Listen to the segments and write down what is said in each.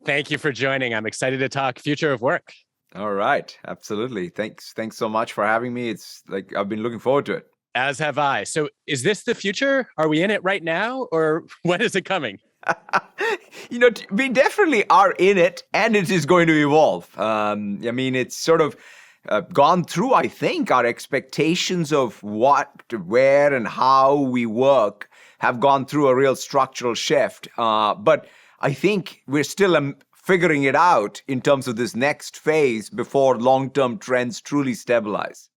Thank you for joining. I'm excited to talk future of work. All right. Absolutely. Thanks so much for having me. It's like I've been looking forward to it. As have I. So is this the future? Are we in it right now, or when is it coming? We definitely are in it, and it is going to evolve. It's sort of gone through, I think, our expectations of what, where, and how we work have gone through a real structural shift. But I think we're still figuring it out in terms of this next phase before long-term trends truly stabilize.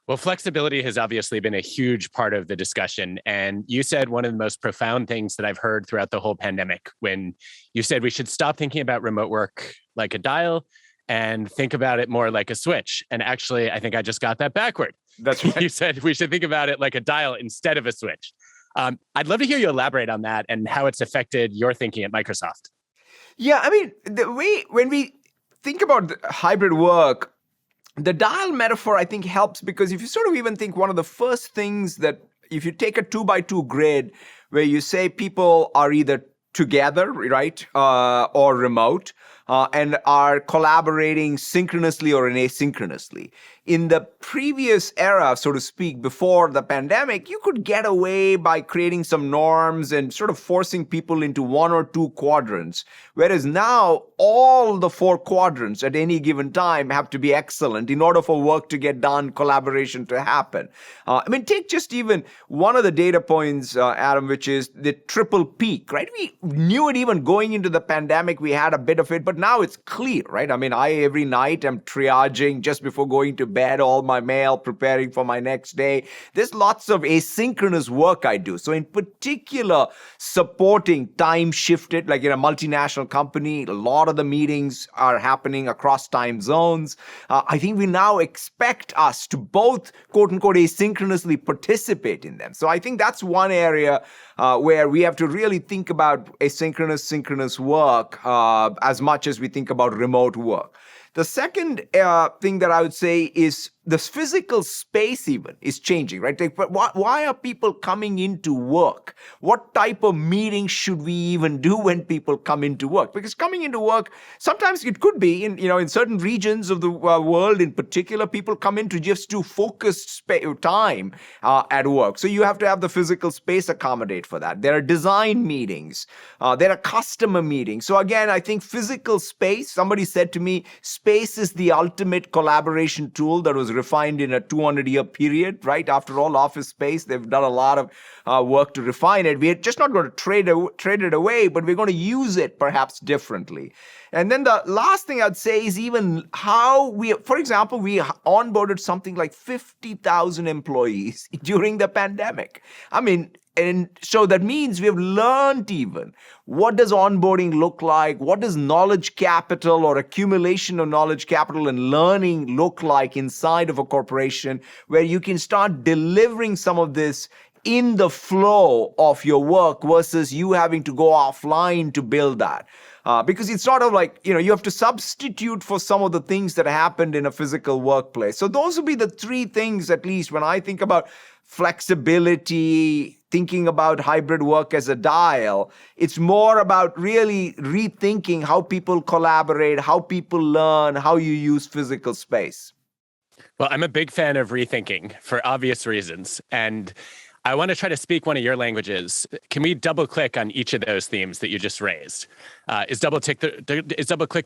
Well, flexibility has obviously been a huge part of the discussion. And you said one of the most profound things that I've heard throughout the whole pandemic when you said we should stop thinking about remote work like a dial and think about it more like a switch. And actually, I think I just got that backward. That's right. You said we should think about it like a dial instead of a switch. I'd love to hear you elaborate on that and how it's affected your thinking at Microsoft. Yeah, I mean, when we think about hybrid work, the dial metaphor, I think, helps because if you sort of even think one of the first things that if you take a 2x2 grid where you say people are either together, right, or remote, and are collaborating synchronously or asynchronously. In the previous era, so to speak, before the pandemic, you could get away by creating some norms and sort of forcing people into one or two quadrants. Whereas now, all the four quadrants at any given time have to be excellent in order for work to get done, collaboration to happen. Take just even one of the data points, Adam, which is the triple peak, right? We knew it even going into the pandemic, we had a bit of it, but now it's clear, right? I every night am triaging just before going to bed, all my mail, preparing for my next day. There's lots of asynchronous work I do. So in particular, supporting time shifted, like in a multinational company, a lot of the meetings are happening across time zones. I think we now expect us to both, quote unquote, asynchronously participate in them. So I think that's one area where we have to really think about asynchronous, synchronous work as much as we think about remote work. The second thing that I would say is the physical space even is changing, right? Why are people coming into work? What type of meetings should we even do when people come into work? Because coming into work, sometimes it could be in certain regions of the world in particular, people come in to just do focused time at work. So you have to have the physical space accommodate for that. There are design meetings. There are customer meetings. So again, I think physical space, somebody said to me, space is the ultimate collaboration tool that was refined in a 200-year period, right? After all, office space, they've done a lot of work to refine it. We're just not going to trade it away, but we're going to use it perhaps differently. And then the last thing I'd say is even how for example, we onboarded something like 50,000 employees during the pandemic. And so that means we have learned even what does onboarding look like? What does knowledge capital or accumulation of knowledge capital and learning look like inside of a corporation where you can start delivering some of this in the flow of your work versus you having to go offline to build that. Because it's sort of like, you have to substitute for some of the things that happened in a physical workplace. So those would be the three things, at least when I think about flexibility, thinking about hybrid work as a dial. It's more about really rethinking how people collaborate, how people learn, how you use physical space. Well, I'm a big fan of rethinking for obvious reasons. And I want to try to speak one of your languages. Can we double click on each of those themes that you just raised? Is double click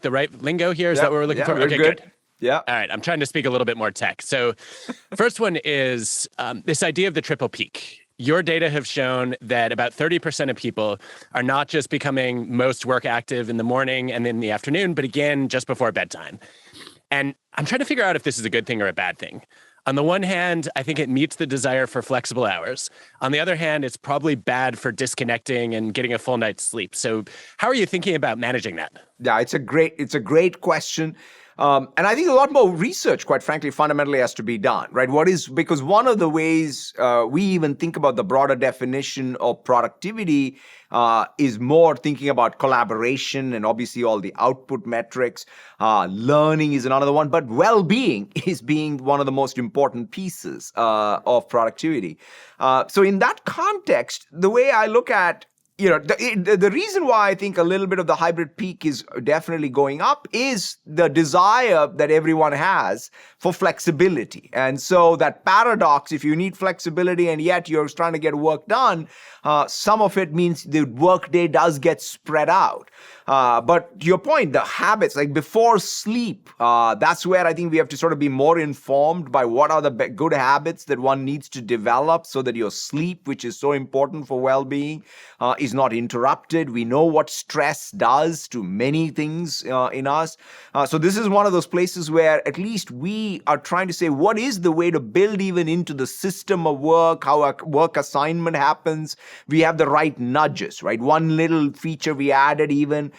the right lingo here? Is that what we're looking for? Okay, good. Yeah. All right. I'm trying to speak a little bit more tech. So first one is this idea of the triple peak. Your data have shown that about 30% of people are not just becoming most work active in the morning and in the afternoon, but again, just before bedtime. And I'm trying to figure out if this is a good thing or a bad thing. On the one hand, I think it meets the desire for flexible hours. On the other hand, it's probably bad for disconnecting and getting a full night's sleep. So how are you thinking about managing that? Yeah, it's a great question. And I think a lot more research, quite frankly, fundamentally has to be done, right? Because one of the ways we even think about the broader definition of productivity is more thinking about collaboration and obviously all the output metrics. Learning is another one, but well-being is being one of the most important pieces of productivity. So in that context, the way I look at the reason why I think a little bit of the hybrid peak is definitely going up is the desire that everyone has for flexibility. And so that paradox, if you need flexibility and yet you're trying to get work done, some of it means the workday does get spread out. But to your point, the habits, like before sleep, that's where I think we have to sort of be more informed by what are the good habits that one needs to develop so that your sleep, which is so important for well-being, is not interrupted. We know what stress does to many things in us. So this is one of those places where at least we are trying to say, what is the way to build even into the system of work, how a work assignment happens? We have the right nudges, right? One little feature we added even,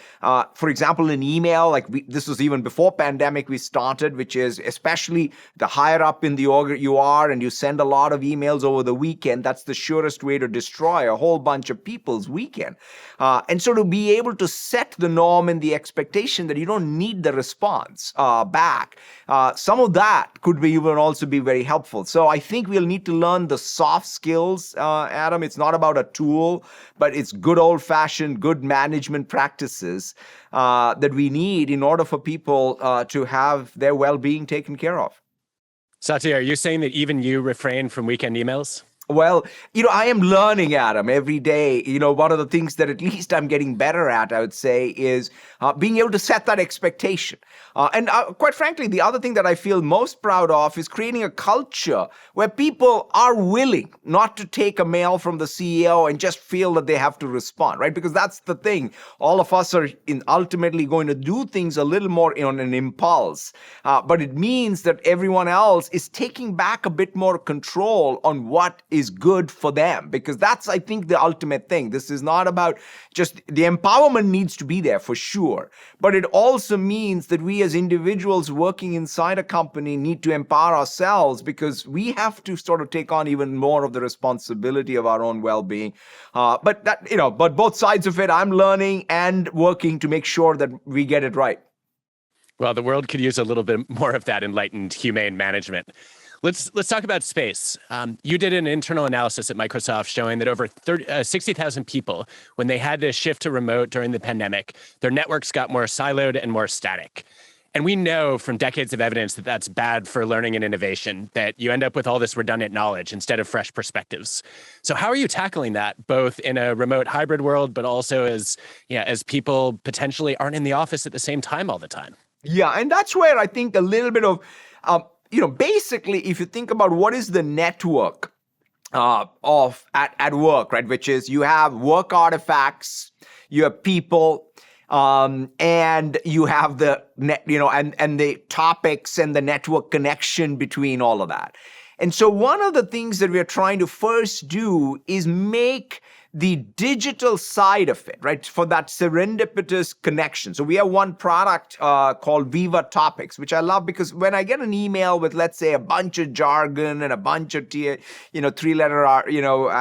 for example, in email, this was even before pandemic we started, which is especially the higher up in the org you are and you send a lot of emails over the weekend, that's the surest way to destroy a whole bunch of people's weekend. And so to be able to set the norm and the expectation that you don't need the response back, some of that could be even also be very helpful. So I think we'll need to learn the soft skills, Adam. It's not about a tool, but it's good old-fashioned, good management practices that we need in order for people to have their well-being taken care of. Satya, are you saying that even you refrain from weekend emails? Well, I am learning, Adam, every day. One of the things that at least I'm getting better at, I would say, is being able to set that expectation. And quite frankly, the other thing that I feel most proud of is creating a culture where people are willing not to take a mail from the CEO and just feel that they have to respond, right? Because that's the thing. All of us are ultimately going to do things a little more on an impulse. But it means that everyone else is taking back a bit more control on what is good for them, because that's, I think, the ultimate thing. This is not about just the empowerment needs to be there for sure, but it also means that we as individuals working inside a company need to empower ourselves, because we have to sort of take on even more of the responsibility of our own well-being. But both sides of it, I'm learning and working to make sure that we get it right. Well, the world could use a little bit more of that enlightened, humane management. Let's talk about space. You did an internal analysis at Microsoft showing that over 60,000 people, when they had to shift to remote during the pandemic, their networks got more siloed and more static. And we know from decades of evidence that that's bad for learning and innovation, that you end up with all this redundant knowledge instead of fresh perspectives. So how are you tackling that, both in a remote hybrid world, but also as people potentially aren't in the office at the same time all the time? Yeah, and that's where I think a little bit of basically, if you think about what is the network of at work, right, which is you have work artifacts, you have people, and you have the net, and the topics and the network connection between all of that. And so one of the things that we're trying to first do is make the digital side of it, right, for that serendipitous connection. So we have one product called Viva Topics, which I love because when I get an email with, let's say, a bunch of jargon and a bunch of three-letter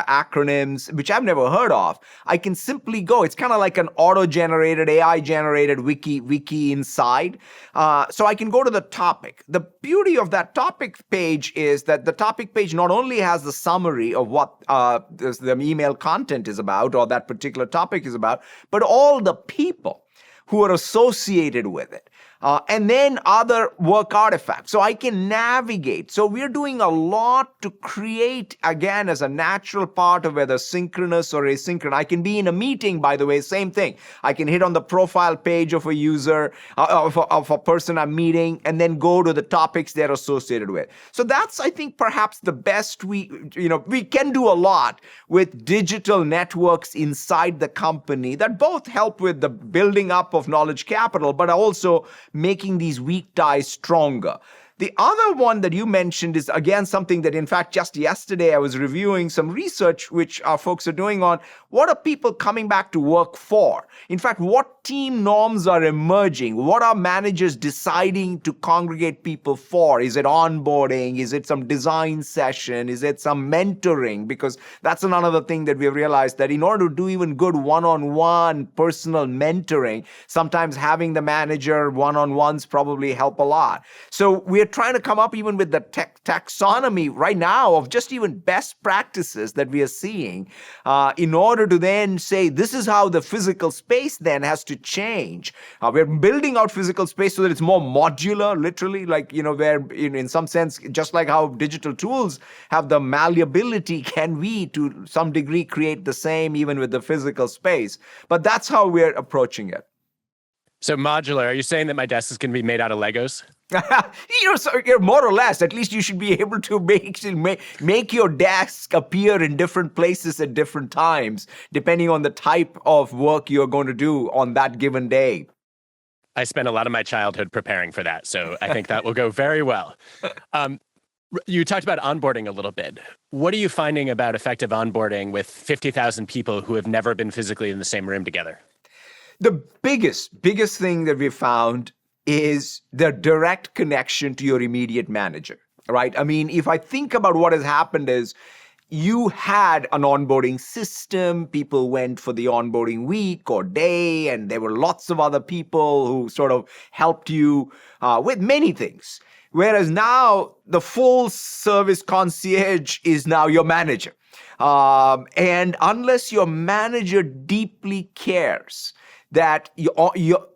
acronyms, which I've never heard of, I can simply go. It's kind of like an auto-generated, AI-generated wiki inside. So I can go to the topic. The beauty of that topic page is that the topic page not only has the summary of what the email content is about or that particular topic is about, but all the people who are associated with it. And then other work artifacts. So I can navigate. So we're doing a lot to create, again, as a natural part of whether synchronous or asynchronous. I can be in a meeting, by the way, same thing. I can hit on the profile page of a user, of a person I'm meeting, and then go to the topics they're associated with. So that's, I think, perhaps the best we can do a lot with digital networks inside the company that both help with the building up of knowledge capital, but also making these weak ties stronger. The other one that you mentioned is, again, something that, in fact, just yesterday I was reviewing some research which our folks are doing on what are people coming back to work for? In fact, what team norms are emerging? What are managers deciding to congregate people for? Is it onboarding? Is it some design session? Is it some mentoring? Because that's another thing that we've realized, that in order to do even good one-on-one personal mentoring, sometimes having the manager one-on-ones probably help a lot. So we're trying to come up even with the taxonomy right now of just even best practices that we are seeing in order to then say this is how the physical space then has to change. We're building out physical space so that it's more modular, literally, like, where in some sense, just like how digital tools have the malleability, can we to some degree create the same even with the physical space? But that's how we're approaching it. So modular, are you saying that my desk is going to be made out of Legos? So more or less, at least you should be able to make your desk appear in different places at different times, depending on the type of work you're going to do on that given day. I spent a lot of my childhood preparing for that, so I think that will go very well. You talked about onboarding a little bit. What are you finding about effective onboarding with 50,000 people who have never been physically in the same room together? The biggest thing that we found is the direct connection to your immediate manager, right? I mean, if I think about what has happened is you had an onboarding system, people went for the onboarding week or day, and there were lots of other people who sort of helped you with many things. Whereas now the full service concierge is now your manager. And unless your manager deeply cares that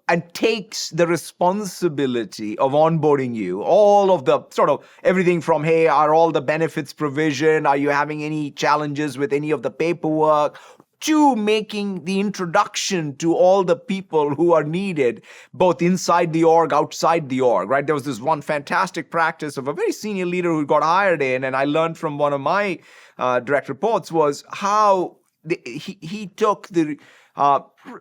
and takes the responsibility of onboarding you, all of the sort of everything from, hey, are all the benefits provision? Are you having any challenges with any of the paperwork? To making the introduction to all the people who are needed, both inside the org, outside the org, right? There was this one fantastic practice of a very senior leader who got hired in, and I learned from one of my direct reports was how he took the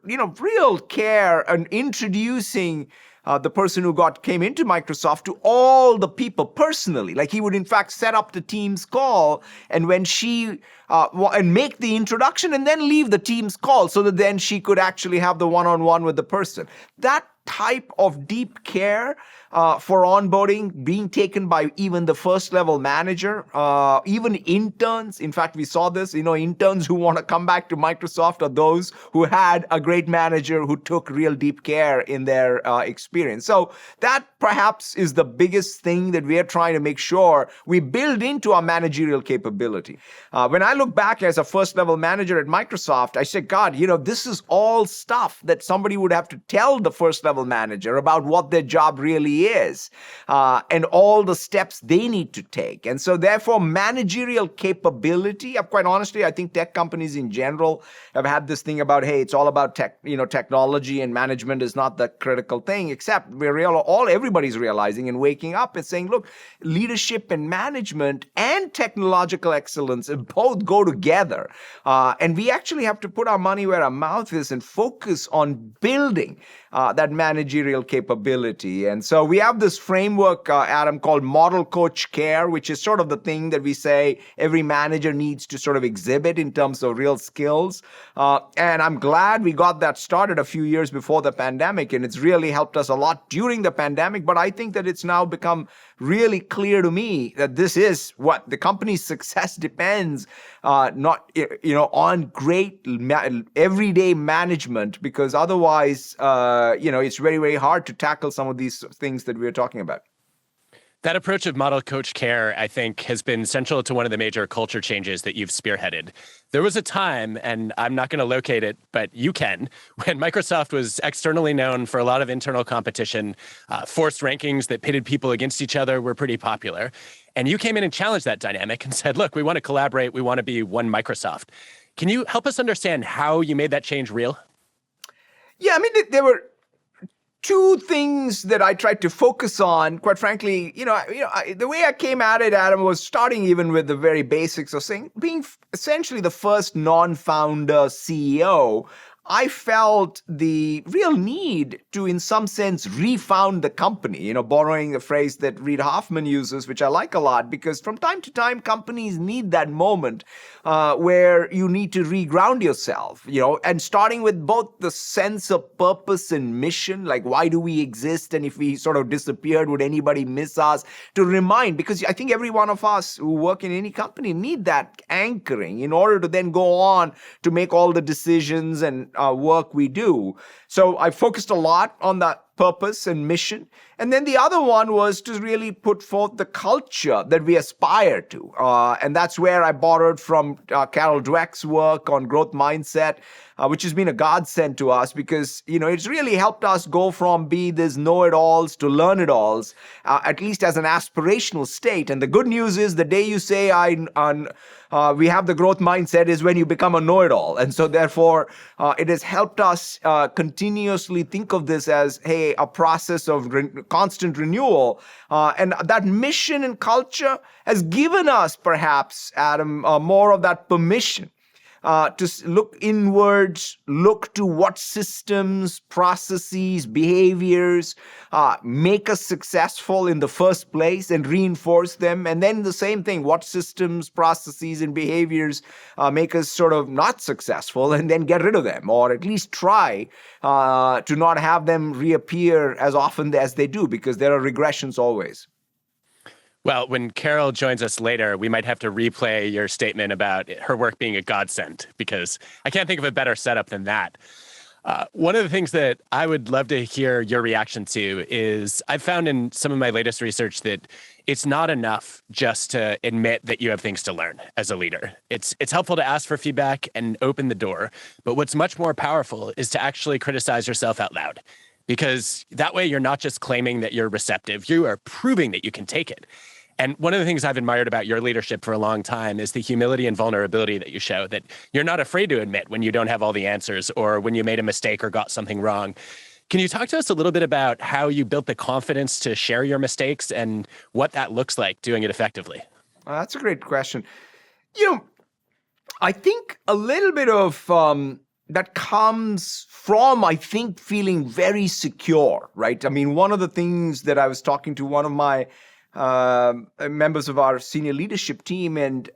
real care in introducing the person who came into Microsoft to all the people personally. Like he would in fact set up the Teams call, and when she and make the introduction and then leave the Teams call so that then she could actually have the one-on-one with the person. That type of deep care for onboarding being taken by even the first level manager, even interns. In fact, we saw this, interns who want to come back to Microsoft are those who had a great manager who took real deep care in their experience. So that perhaps is the biggest thing that we are trying to make sure we build into our managerial capability. When I look back as a first level manager at Microsoft, I said, God, this is all stuff that somebody would have to tell the first level manager about what their job really is, and all the steps they need to take. And so therefore, managerial capability, quite honestly, I think tech companies in general have had this thing about, hey, it's all about technology, and management is not the critical thing, except everybody's realizing and waking up and saying, look, leadership and management and technological excellence both go together. And we actually have to put our money where our mouth is and focus on building that managerial capability. And so we have this framework, Adam, called Model Coach Care, which is sort of the thing that we say every manager needs to sort of exhibit in terms of real skills. And I'm glad we got that started a few years before the pandemic, and it's really helped us a lot during the pandemic. But I think that it's now become really clear to me that this is what the company's success depends not on great everyday management, because otherwise it's very, very hard to tackle some of these things that we're talking about. That approach of model coach care, I think, has been central to one of the major culture changes that you've spearheaded. There was a time, and I'm not going to locate it, but you can, when Microsoft was externally known for a lot of internal competition. Forced rankings that pitted people against each other were pretty popular. And you came in and challenged that dynamic and said, look, we want to collaborate. We want to be one Microsoft. Can you help us understand how you made that change real? Yeah, I mean, there were two things that I tried to focus on. Quite frankly, the way I came at it, Adam, was starting even with the very basics of being essentially the first non-founder CEO. I felt the real need to, in some sense, refound the company, borrowing the phrase that Reid Hoffman uses, which I like a lot, because from time to time, companies need that moment where you need to reground yourself, and starting with both the sense of purpose and mission, like why do we exist? And if we sort of disappeared, would anybody miss us? To remind, because I think every one of us who work in any company need that anchoring in order to then go on to make all the decisions and work we do. So I focused a lot on that purpose and mission. And then the other one was to really put forth the culture that we aspire to. And that's where I borrowed from Carol Dweck's work on growth mindset, which has been a godsend to us because, it's really helped us go from be these know-it-alls to learn-it-alls, at least as an aspirational state. And the good news is the day you say we have the growth mindset is when you become a know-it-all. And so therefore, it has helped us continuously think of this as, hey, a process of constant renewal. And that mission and culture has given us, perhaps, Adam, more of that permission to look inwards, look to what systems, processes, behaviors make us successful in the first place and reinforce them. And then the same thing, what systems, processes, and behaviors make us sort of not successful and then get rid of them, or at least try to not have them reappear as often as they do, because there are regressions always. Well, when Carol joins us later, we might have to replay your statement about her work being a godsend, because I can't think of a better setup than that. One of the things that I would love to hear your reaction to is I've found in some of my latest research that it's not enough just to admit that you have things to learn as a leader. It's helpful to ask for feedback and open the door. But what's much more powerful is to actually criticize yourself out loud, because that way you're not just claiming that you're receptive, you are proving that you can take it. And one of the things I've admired about your leadership for a long time is the humility and vulnerability that you show, that you're not afraid to admit when you don't have all the answers or when you made a mistake or got something wrong. Can you talk to us a little bit about how you built the confidence to share your mistakes and what that looks like doing it effectively? That's a great question. I think a little bit of that comes from, I think, feeling very secure, right? I mean, one of the things that I was talking to one of my members of our senior leadership team, and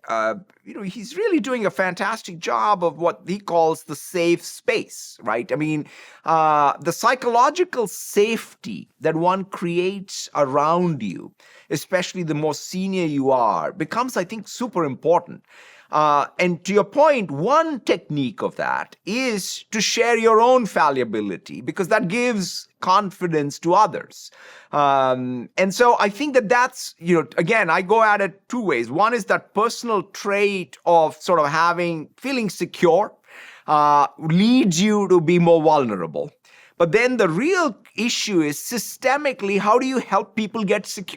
he's really doing a fantastic job of what he calls the safe space, right? I mean, the psychological safety that one creates around you, especially the more senior you are, becomes, I think, super important. And to your point, one technique of that is to share your own fallibility, because that gives confidence to others. And so I think that's, again, I go at it two ways. One is that personal trait of sort of feeling secure leads you to be more vulnerable. But then the real issue is systemically, how do you help people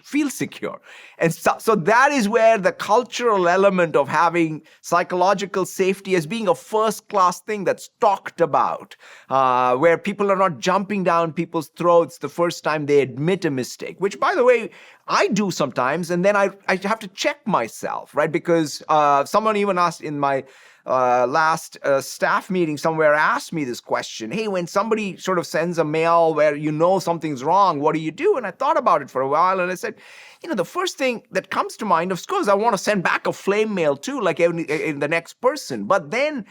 feel secure? And so that is where the cultural element of having psychological safety as being a first-class thing that's talked about, where people are not jumping down people's throats the first time they admit a mistake, which, by the way, I do sometimes, and then I have to check myself, right? Because someone even asked in my last staff meeting somewhere, asked me this question. Hey, when somebody sort of sends a mail where something's wrong, what do you do? And I thought about it for a while, and I said, the first thing that comes to mind, of course, I want to send back a flame mail too, like in the next person. But then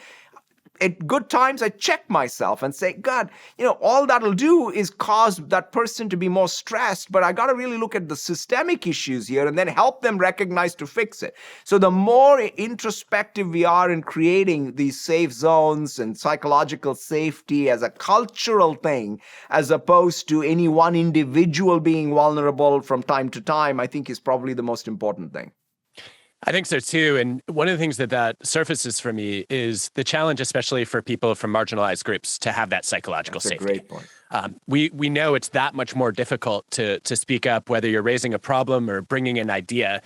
at good times, I check myself and say, God, all that'll do is cause that person to be more stressed, but I got to really look at the systemic issues here and then help them recognize to fix it. So the more introspective we are in creating these safe zones and psychological safety as a cultural thing, as opposed to any one individual being vulnerable from time to time, I think is probably the most important thing. I think so too. And one of the things that surfaces for me is the challenge, especially for people from marginalized groups, to have that psychological safety. That's a great point. We know it's that much more difficult to speak up, whether you're raising a problem or bringing an idea,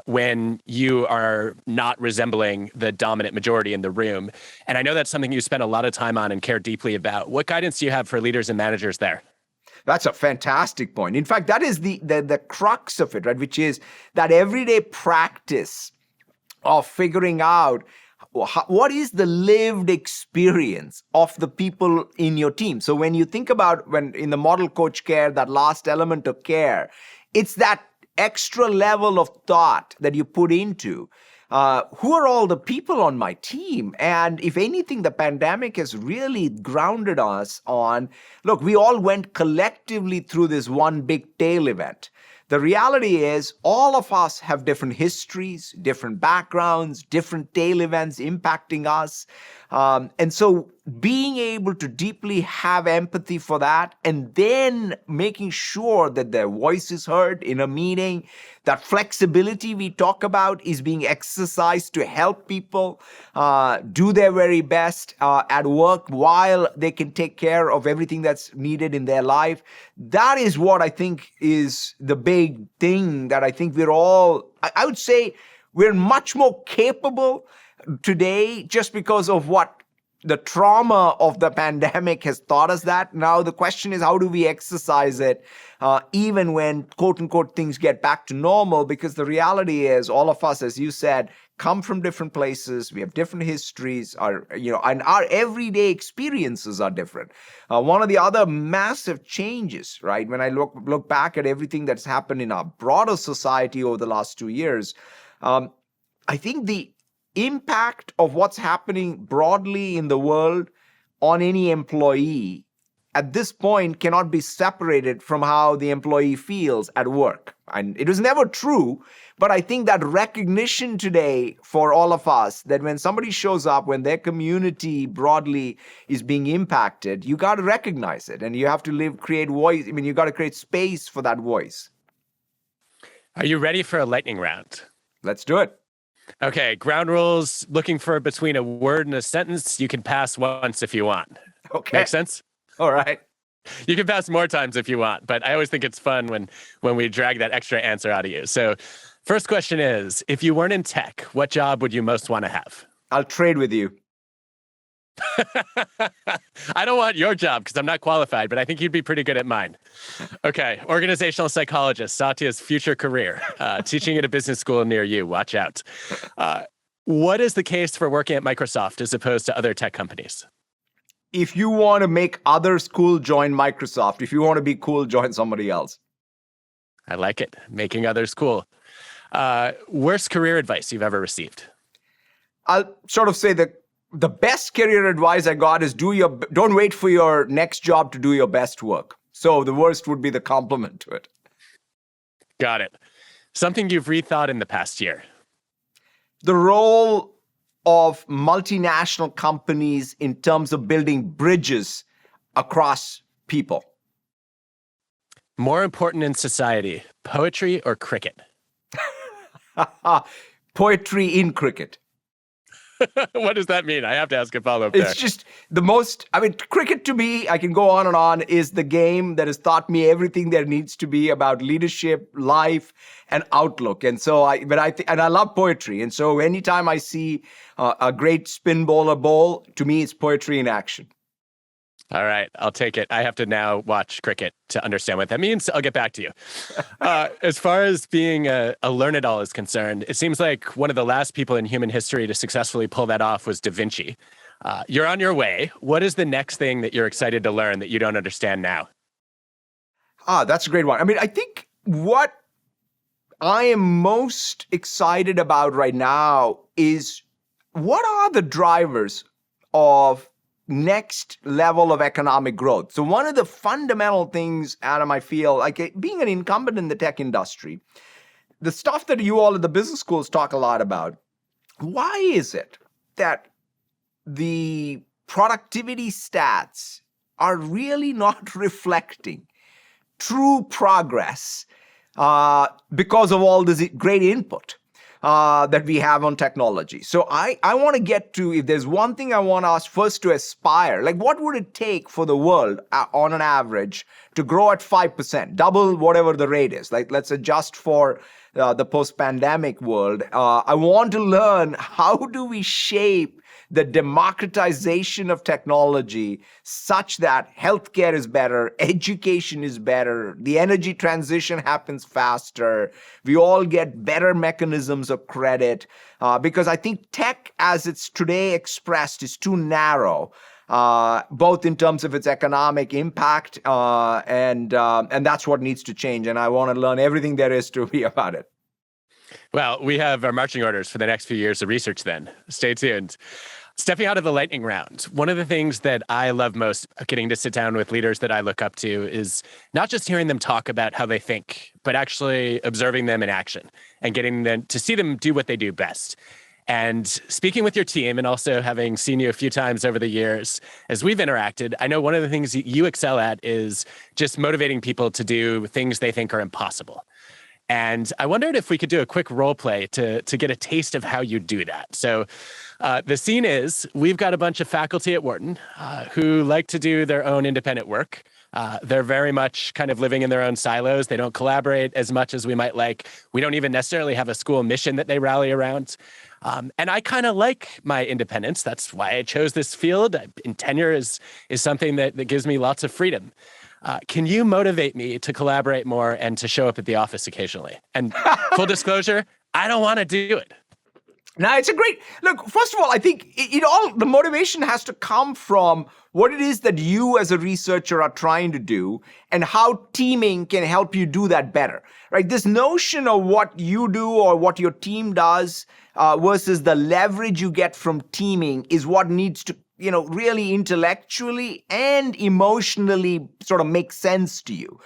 when you are not resembling the dominant majority in the room. And I know that's something you spend a lot of time on and care deeply about. What guidance do you have for leaders and managers there? That's a fantastic point. In fact, that is the crux of it, right? Which is that everyday practice of figuring out what is the lived experience of the people in your team. So when you think about when in the model coach care, that last element of care, it's that extra level of thought that you put into who are all the people on my team? And if anything, the pandemic has really grounded us on, look, we all went collectively through this one big tail event. The reality is all of us have different histories, different backgrounds, different tail events impacting us. And so being able to deeply have empathy for that and then making sure that their voice is heard in a meeting, that flexibility we talk about is being exercised to help people do their very best at work while they can take care of everything that's needed in their life. That is what I think is the big thing that I think we're all, I would say we're much more capable today just because of what the trauma of the pandemic has taught us that. Now the question is, how do we exercise it even when quote unquote things get back to normal? Because the reality is all of us, as you said, come from different places. We have different histories, and our everyday experiences are different. One of the other massive changes, right, when I look back at everything that's happened in our broader society over the last 2 years, I think the impact of what's happening broadly in the world on any employee at this point cannot be separated from how the employee feels at work. And it was never true, but I think that recognition today for all of us that when somebody shows up, when their community broadly is being impacted, you got to recognize it and you have to create voice. I mean, you got to create space for that voice. Are you ready for a lightning round? Let's do it. Okay, ground rules, looking for between a word and a sentence. You can pass once if you want. Okay. Make sense? All right. You can pass more times if you want, but I always think it's fun when we drag that extra answer out of you. So first question is, if you weren't in tech, what job would you most want to have? I'll trade with you. I don't want your job because I'm not qualified, but I think you'd be pretty good at mine. Okay, organizational psychologist, Satya's future career, teaching at a business school near you. Watch out. What is the case for working at Microsoft as opposed to other tech companies? If you want to make others cool, join Microsoft. If you want to be cool, join somebody else. I like it. Making others cool. Worst career advice you've ever received? I'll sort of say that the best career advice I got is don't wait for your next job to do your best work. So the worst would be the compliment to it. Got it. Something you've rethought in the past year? The role of multinational companies in terms of building bridges across people. More important in society, poetry or cricket? Poetry in cricket. What does that mean? I have to ask a follow-up there. It's just cricket to me, I can go on and on, is the game that has taught me everything there needs to be about leadership, life, and outlook. And so I love poetry. And so anytime I see a great spin bowler bowl, to me, it's poetry in action. All right, I'll take it. I have to now watch cricket to understand what that means. I'll get back to you. As far as being a learn-it-all is concerned, it seems like one of the last people in human history to successfully pull that off was Da Vinci. You're on your way. What is the next thing that you're excited to learn that you don't understand now? That's a great one. I mean, I think what I am most excited about right now is what are the drivers of next level of economic growth. So one of the fundamental things, Adam, I feel like being an incumbent in the tech industry, the stuff that you all at the business schools talk a lot about, why is it that the productivity stats are really not reflecting true progress because of all this great input that we have on technology? So I want to get to, if there's one thing I want us first to aspire, like what would it take for the world on an average to grow at 5%, double whatever the rate is? Like let's adjust for the post-pandemic world. I want to learn how do we shape the democratization of technology such that healthcare is better, education is better, the energy transition happens faster, we all get better mechanisms of credit, because I think tech as it's today expressed is too narrow, both in terms of its economic impact and that's what needs to change. And I want to learn everything there is to be about it. Well, we have our marching orders for the next few years of research then. Stay tuned. Stepping out of the lightning round, one of the things that I love most getting to sit down with leaders that I look up to is not just hearing them talk about how they think, but actually observing them in action and getting them to see them do what they do best. And speaking with your team and also having seen you a few times over the years as we've interacted, I know one of the things you excel at is just motivating people to do things they think are impossible. And I wondered if we could do a quick role play to get a taste of how you do that. So the scene is we've got a bunch of faculty at Wharton who like to do their own independent work. They're very much kind of living in their own silos. They don't collaborate as much as we might like. We don't even necessarily have a school mission that they rally around. And I kind of like my independence. That's why I chose this field. And tenure is something that gives me lots of freedom. Can you motivate me to collaborate more and to show up at the office occasionally? And full disclosure, I don't want to do it. Now, it's a great look. First of all, I think the motivation has to come from what it is that you as a researcher are trying to do and how teaming can help you do that better, right? This notion of what you do or what your team does versus the leverage you get from teaming is what needs to really intellectually and emotionally sort of make sense to you.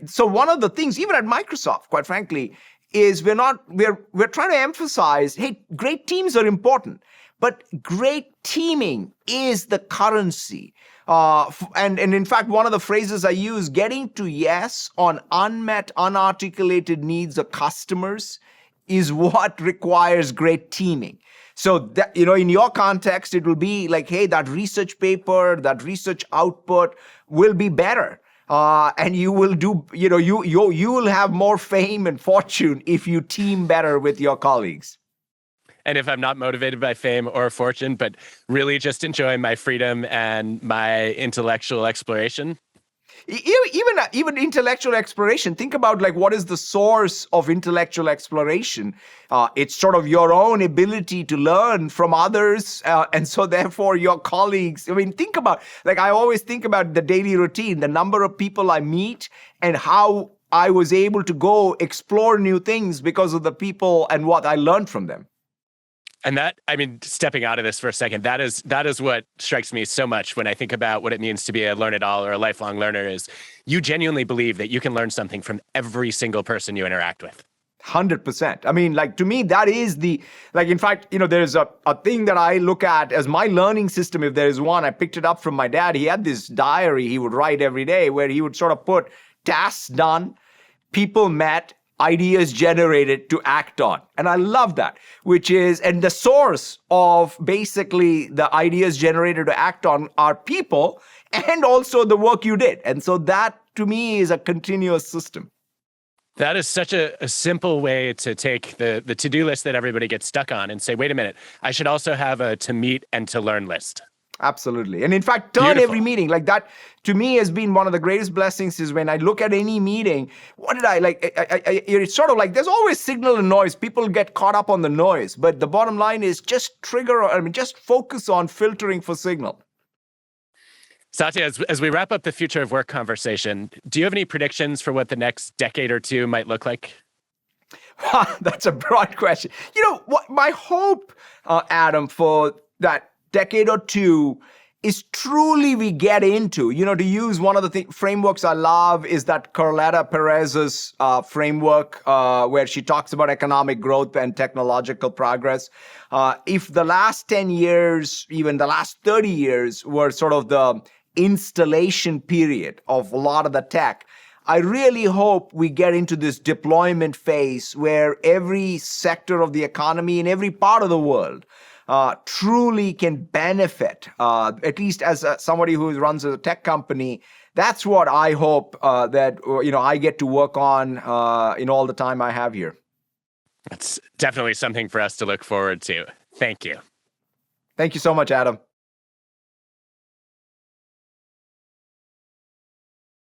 So one of the things, even at Microsoft, quite frankly, is we're trying to emphasize, hey, great teams are important, but great teaming is the currency. And in fact, one of the phrases I use, getting to yes on unmet, unarticulated needs of customers is what requires great teaming. So that, in your context, it will be like, hey, that research paper, that research output will be better. And you will do, you will have more fame and fortune if you team better with your colleagues. And if I'm not motivated by fame or fortune, but really just enjoying my freedom and my intellectual exploration. Even intellectual exploration, think about like what is the source of intellectual exploration. It's sort of your own ability to learn from others. And so therefore your colleagues, think about, like I always think about the daily routine, the number of people I meet and how I was able to go explore new things because of the people and what I learned from them. And stepping out of this for a second, that is what strikes me so much when I think about what it means to be a learn it all or a lifelong learner is you genuinely believe that you can learn something from every single person you interact with. 100%. To me, that is in fact, there's a thing that I look at as my learning system. If there is one, I picked it up from my dad. He had this diary he would write every day where he would sort of put tasks done, people met, ideas generated to act on. And I love that, and the source of basically the ideas generated to act on are people and also the work you did. And so that to me is a continuous system. That is such a simple way to take the to-do list that everybody gets stuck on and say, wait a minute, I should also have a to meet and to learn list. Absolutely. And in fact, turn every meeting like that to me has been one of the greatest blessings is when I look at any meeting, what did I like? It's sort of like there's always signal and noise. People get caught up on the noise. But the bottom line is just focus on filtering for signal. Satya, as we wrap up the future of work conversation, do you have any predictions for what the next decade or two might look like? That's a broad question. What my hope, Adam, for that decade or two is truly we get into, to use one of the frameworks I love is that Carletta Perez's framework where she talks about economic growth and technological progress. If the last 10 years, even the last 30 years were sort of the installation period of a lot of the tech, I really hope we get into this deployment phase where every sector of the economy in every part of the world truly can benefit, at least as somebody who runs a tech company. That's what I hope that I get to work on in all the time I have here. That's definitely something for us to look forward to. Thank you. Thank you so much, Adam.